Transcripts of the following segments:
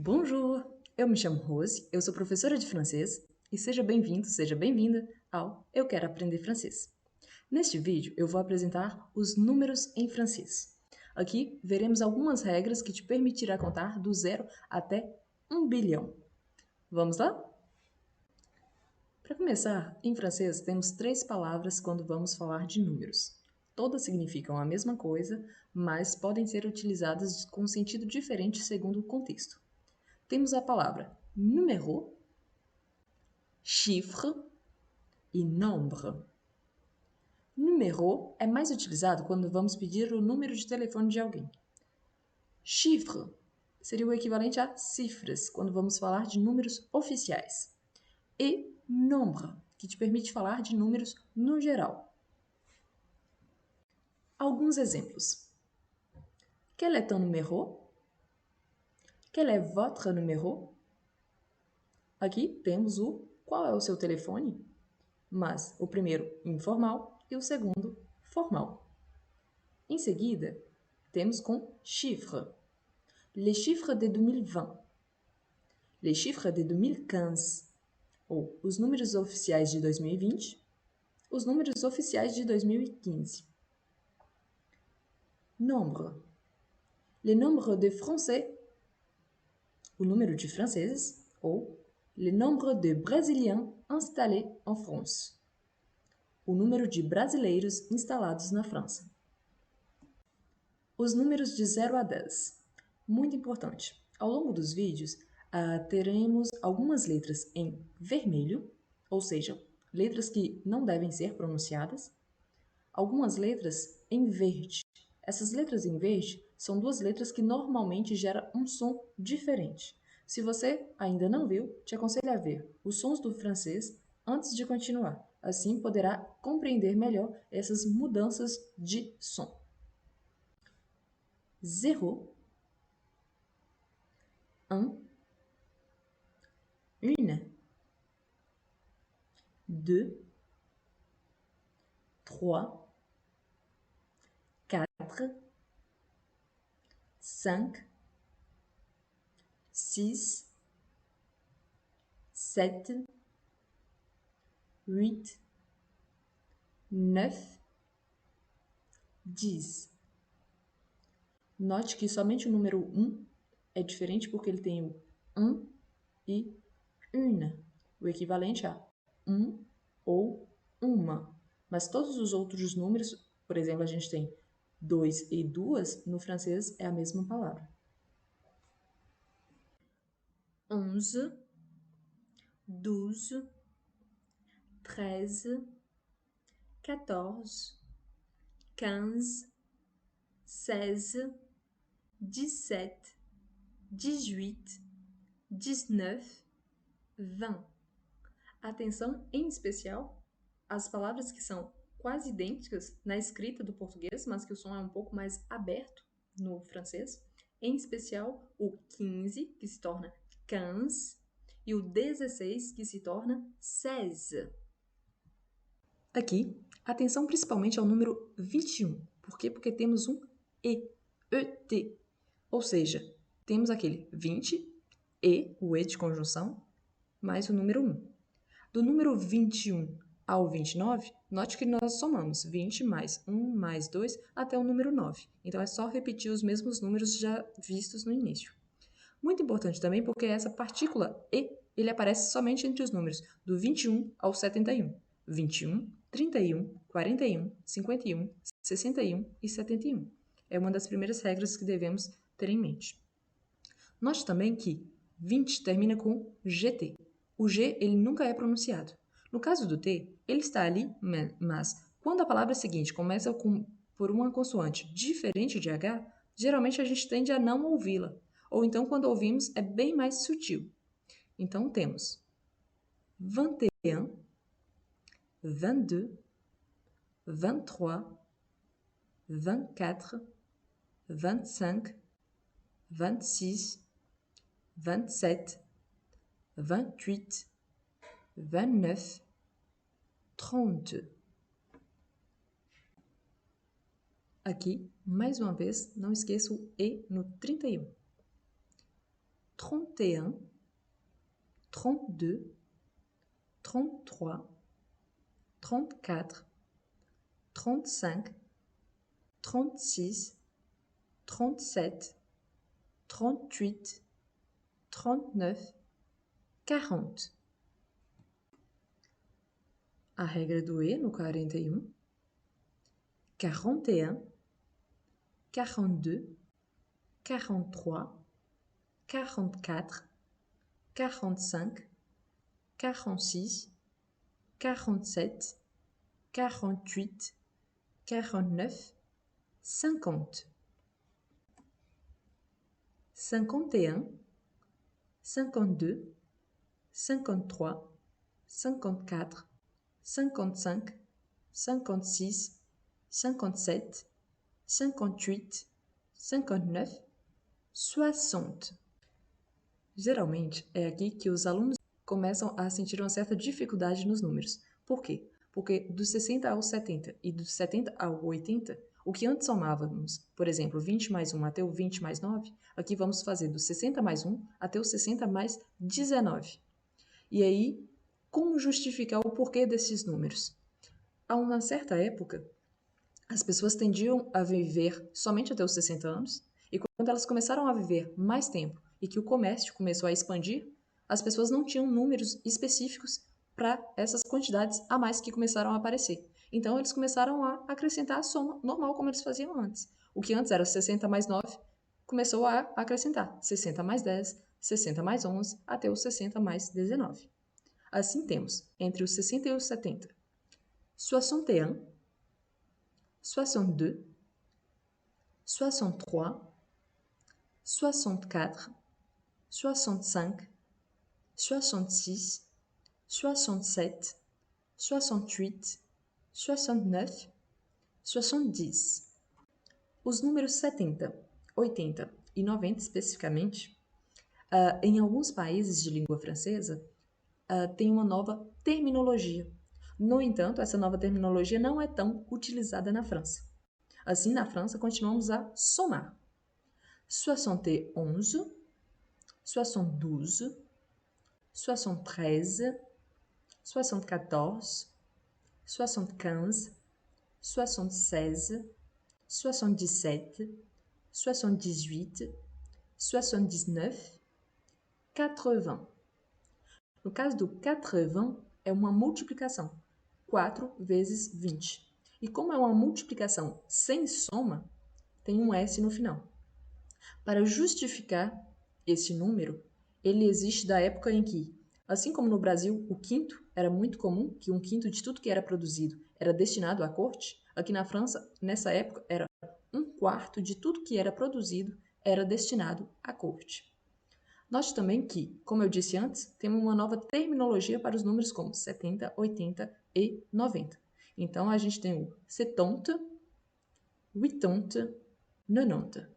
Bonjour! Eu me chamo Rose, eu sou professora de francês e seja bem-vindo, seja bem-vinda ao Eu Quero Aprender Francês. Neste vídeo eu vou apresentar os números em francês. Aqui veremos algumas regras que te permitirá contar do 0 até 1 bilhão. Vamos lá? Para começar, em francês temos 3 palavras quando vamos falar de números. Todas significam a mesma coisa, mas podem ser utilizadas com sentido diferente segundo o contexto. Temos a palavra numéro, chiffre e nombre. Numéro é mais utilizado quando vamos pedir o número de telefone de alguém. Chiffre seria o equivalente a cifras, quando vamos falar de números oficiais. E nombre, que te permite falar de números no geral. Alguns exemplos. Quel est ton numéro? Quel est votre numéro? Aqui temos o qual é o seu telefone, mas o primeiro informal e o segundo formal. Em seguida, temos com chiffres. Les chiffres de 2020. Les chiffres de 2015. Ou os números oficiais de 2020, os números oficiais de 2015. Nombre. Le nombre de français. O número de franceses. Ou le nombre de brésiliens installés en France. O número de brasileiros instalados na França. Os números de 0 a 10. Muito importante. Ao longo dos vídeos, teremos algumas letras em vermelho, ou seja, letras que não devem ser pronunciadas. Algumas letras em verde. Essas letras em verde são duas letras que normalmente geram um som diferente. Se você ainda não viu, te aconselho a ver os sons do francês antes de continuar. Assim poderá compreender melhor essas mudanças de som. 0, 1, 1, 2, 3, 4, 5, 6, 7, 8, 9, 10. Note que somente o número 1 é diferente porque ele tem o 1 e une, o equivalente a um ou uma. Mas todos os outros números, por exemplo, a gente tem 2 e 2, no francês é a mesma palavra. 11, 12, 13, 14, 15, 16, 17, 18, 19, 20. Atenção em especial às palavras que são quase idênticas na escrita do português, mas que o som é um pouco mais aberto no francês. Em especial o 15, que se torna 15, e o 16, que se torna 16. Aqui, atenção principalmente ao número 21. Por quê? Porque temos um E, ET. Ou seja, temos aquele 20, E, o E de conjunção, mais o número 1. Do número 21 ao 29, note que nós somamos 20 mais 1 mais 2 até o número 9. Então, é só repetir os mesmos números já vistos no início. Muito importante também porque essa partícula E, ele aparece somente entre os números do 21 ao 71. 21, 31, 41, 51, 61 e 71. É uma das primeiras regras que devemos ter em mente. Note também que 20 termina com GT. O G ele nunca é pronunciado. No caso do T, ele está ali, mas quando a palavra seguinte começa por uma consoante diferente de H, geralmente a gente tende a não ouvi-la. Ou então, quando ouvimos, é bem mais sutil. Então, temos 21, 22, 23, 24, 25, 26, 27, 28, 29, 30. Aqui, mais uma vez, não esqueça o E no 31. 31, 32, 33, 34, 35, 36, 37, 38, 39, 40. A regra do E no 41. 41, 42, 43, 44, 45, 46, 47, 48, 49, 50. 51, 52, 53, 54, 55, 56, 57, 58, 59, 60. Geralmente, é aqui que os alunos começam a sentir uma certa dificuldade nos números. Por quê? Porque do 60 ao 70 e do 70 ao 80, o que antes somávamos, por exemplo, 20 mais 1 até o 20 mais 9, aqui vamos fazer do 60 mais 1 até o 60 mais 19. E aí, como justificar o porquê desses números? A uma certa época, as pessoas tendiam a viver somente até os 60 anos, e quando elas começaram a viver mais tempo e que o comércio começou a expandir, as pessoas não tinham números específicos para essas quantidades a mais que começaram a aparecer. Então, eles começaram a acrescentar a soma normal como eles faziam antes. O que antes era 60 mais 9, começou a acrescentar 60 mais 10, 60 mais 11, até os 60 mais 19. Assim temos, entre os 60 e os 70, 61, 62, 63, 64, 65, 66, 67, 68, 69, 70. Os números 70, 80 e 90 especificamente, em alguns países de língua francesa, tem uma nova terminologia. No entanto, essa nova terminologia não é tão utilizada na França. Assim, na França, continuamos a somar. 71, 72, 73, 74, 75, 76, 77, 78, 79, 80. No caso do 80, é uma multiplicação. 4 vezes 20. E como é uma multiplicação sem soma, tem um S no final. Para justificar esse número, ele existe da época em que, assim como no Brasil, o quinto era muito comum, que um quinto de tudo que era produzido era destinado à corte, aqui na França, nessa época, era um quarto de tudo que era produzido era destinado à corte. Note também que, como eu disse antes, temos uma nova terminologia para os números como 70, 80 e 90. Então, a gente tem o 70, 80, 90.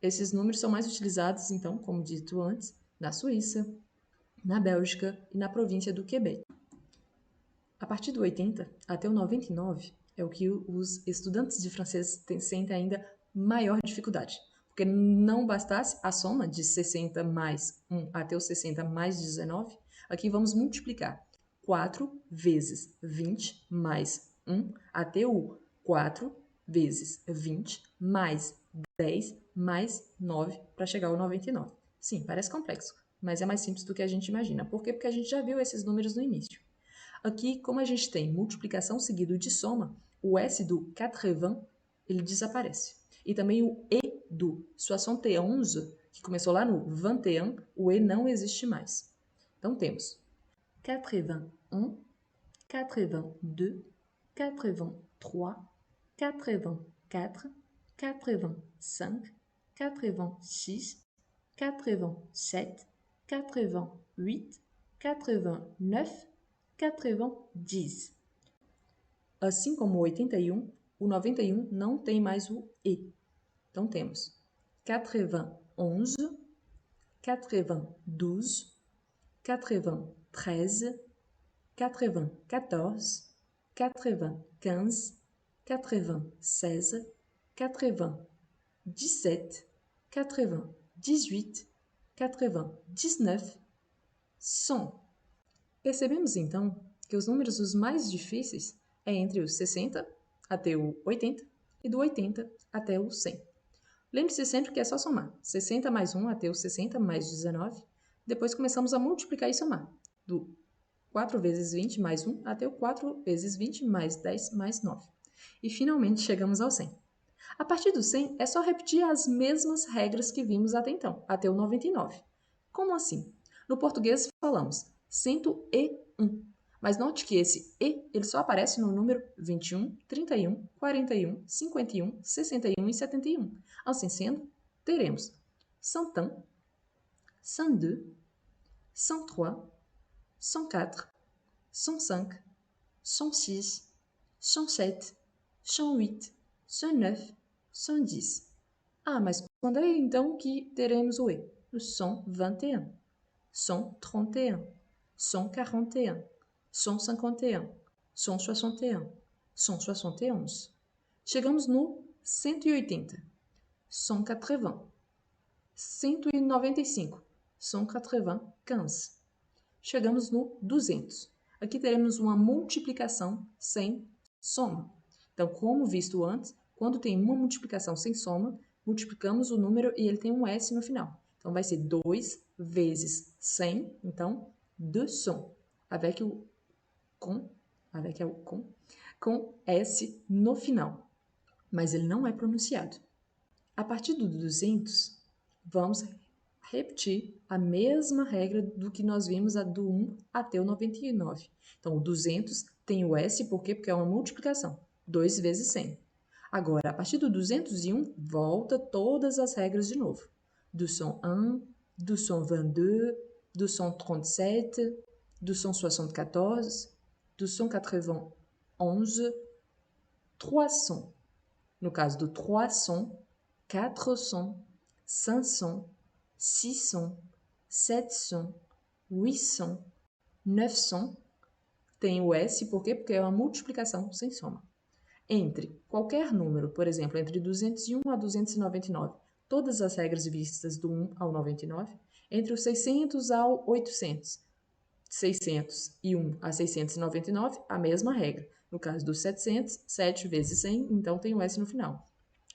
Esses números são mais utilizados, então, como dito antes, na Suíça, na Bélgica e na província do Quebec. A partir do 80 até o 99 é o que os estudantes de francês sentem ainda maior dificuldade. Porque não bastasse a soma de 60 mais 1 até o 60 mais 19, aqui vamos multiplicar 4 vezes 20 mais 1 até o 4 vezes 20 mais 10 mais 9 para chegar ao 99. Sim, parece complexo, mas é mais simples do que a gente imagina. Por quê? Porque a gente já viu esses números no início. Aqui, como a gente tem multiplicação seguido de soma, o S do 80, ele desaparece. E também o E do 71, que começou lá no 21, o E não existe mais. Então, temos 81, 82, 83, 84, 85, 86, 87, 88, 89, 90. Assim como o 81, o 91 não tem mais o E. Então temos 91, 92, 93, 94, 95, 96, 97, 98, 99, 100. Percebemos, então, que os números os mais difíceis é entre os 60 até o 80 e do 80 até o 100. Lembre-se sempre que é só somar. 60 mais 1 até o 60 mais 19. Depois começamos a multiplicar e somar. Do 4 vezes 20 mais 1 até o 4 vezes 20 mais 10 mais 9. E finalmente chegamos ao 100. A partir do 100 é só repetir as mesmas regras que vimos até então, até o 99. Como assim? No português falamos 101. Mas note que esse E ele só aparece no número 21, 31, 41, 51, 61 e 71. Assim sendo, teremos 101, 102, 103, 104, 105, 106, 107, 108, 109, 110. Ah, mas quando é então que teremos o E? O 121, 131, 141, 151, 161, 171. Chegamos no 180, 180, 195, 195. Chegamos no 200. Aqui teremos uma multiplicação sem soma. Então, como visto antes, quando tem uma multiplicação sem soma, multiplicamos o número e ele tem um S no final. Então, vai ser 2 vezes 100, então, 200, avec o com S no final. Mas ele não é pronunciado. A partir do 200, vamos repetir a mesma regra do que nós vimos do 1 até o 99. Então, o 200 tem o S, por quê? Porque é uma multiplicação. 2 vezes 100. Agora, a partir do 201, volta todas as regras de novo. 201, 222, 237, 274, 291, 300. No caso do 300, 400, 500, 600, 700, 800, 900. Tem o S, por quê? Porque é uma multiplicação sem soma. Entre qualquer número, por exemplo, entre 201 a 299, todas as regras vistas do 1 ao 99, entre o 600 ao 800, 601 a 699, a mesma regra. No caso do 700, 7 vezes 100, então tem o S no final.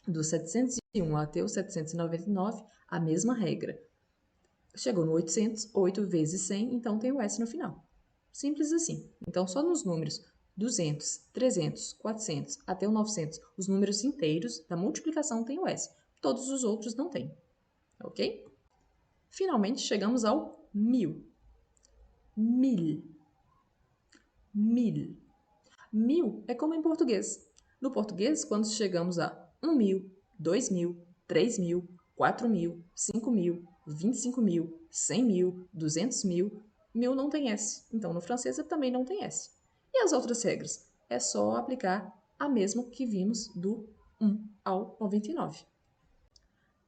Do 701 até o 799, a mesma regra. Chegou no 800, 8 vezes 100, então tem o S no final. Simples assim. Então, só nos números 200, 300, 400 até o 900, os números inteiros da multiplicação tem o S. Todos os outros não tem. Ok? Finalmente, chegamos ao 1000. 1000. 1000. 1000 é como em português. No português, quando chegamos a 1.000, 2.000, 3.000, 4.000, 5.000, 25.000, 100.000, 200.000, 1000 não tem S. Então, no francês também não tem S. E as outras regras? É só aplicar a mesma que vimos do 1 ao 99.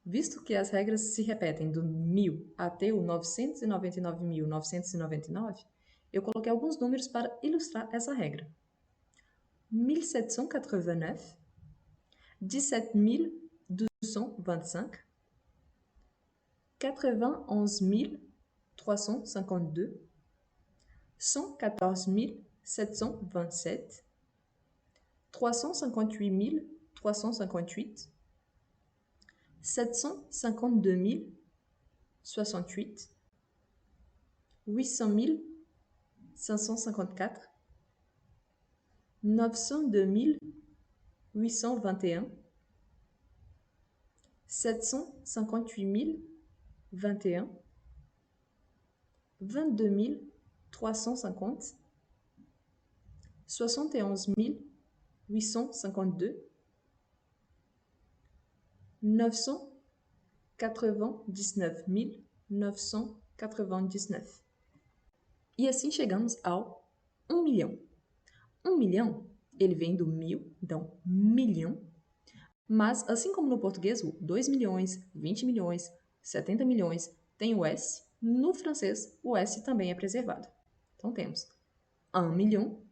Visto que as regras se repetem do 1000 até o 999.999, eu coloquei alguns números para ilustrar essa regra. 1789, 17.225, 91.352, 114.727, 358.358, 752.068, 800.554, 902.821, 758.021, 22.350, 71.852, 999.999. E assim chegamos ao 1 milhão. 1 milhão, ele vem do 1000, então milhão. Mas, assim como no português, o 2 milhões, 20 milhões, 70 milhões tem o S, no francês o S também é preservado. Então temos 1 milhão,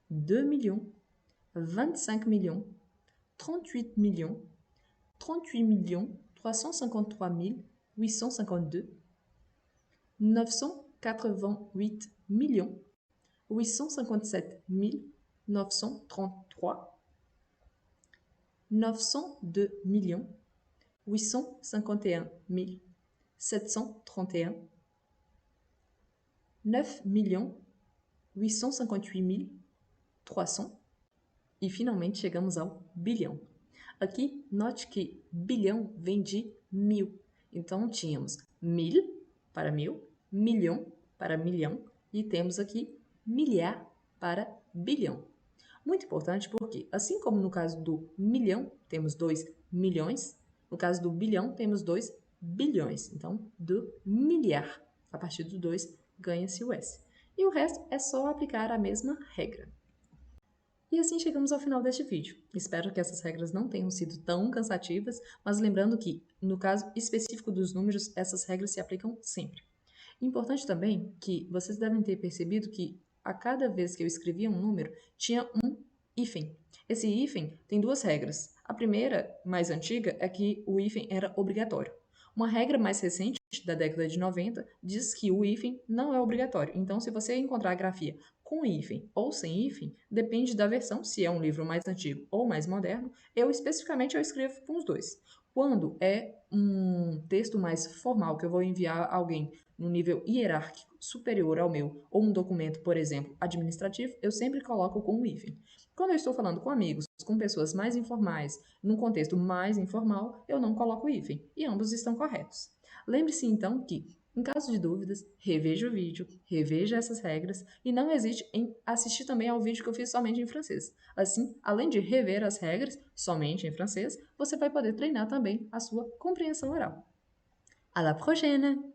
2 milhões, 25 milhões, 38 milhões, 38 milhões, 353.852, 988 millions 857 933, 902 millions 851 731, 9 millions 858 300 e finalmente chegamos ao bilhão. Aqui, note que bilhão vem de mil. Então, tínhamos mil para mil, milhão para milhão e temos aqui milhar para bilhão. Muito importante porque, assim como no caso do milhão, temos 2 milhões, no caso do bilhão, temos 2 bilhões. Então, do milhar, a partir do 2, ganha-se o S. E o resto é só aplicar a mesma regra. E assim chegamos ao final deste vídeo. Espero que essas regras não tenham sido tão cansativas, mas lembrando que, no caso específico dos números, essas regras se aplicam sempre. Importante também que vocês devem ter percebido que a cada vez que eu escrevia um número, tinha um hífen. Esse hífen tem duas regras. A primeira, mais antiga, é que o hífen era obrigatório. Uma regra mais recente, da década de 90, diz que o hífen não é obrigatório. Então, se você encontrar a grafia com hífen ou sem hífen, depende da versão, se é um livro mais antigo ou mais moderno. Eu escrevo com os dois. Quando é um texto mais formal, que eu vou enviar a alguém no nível hierárquico superior ao meu, ou um documento, por exemplo, administrativo, eu sempre coloco com um hífen. Quando eu estou falando com amigos, com pessoas mais informais, num contexto mais informal, eu não coloco hífen, e ambos estão corretos. Lembre-se então que, em caso de dúvidas, reveja o vídeo, reveja essas regras e não hesite em assistir também ao vídeo que eu fiz somente em francês. Assim, além de rever as regras somente em francês, você vai poder treinar também a sua compreensão oral. À la prochaine!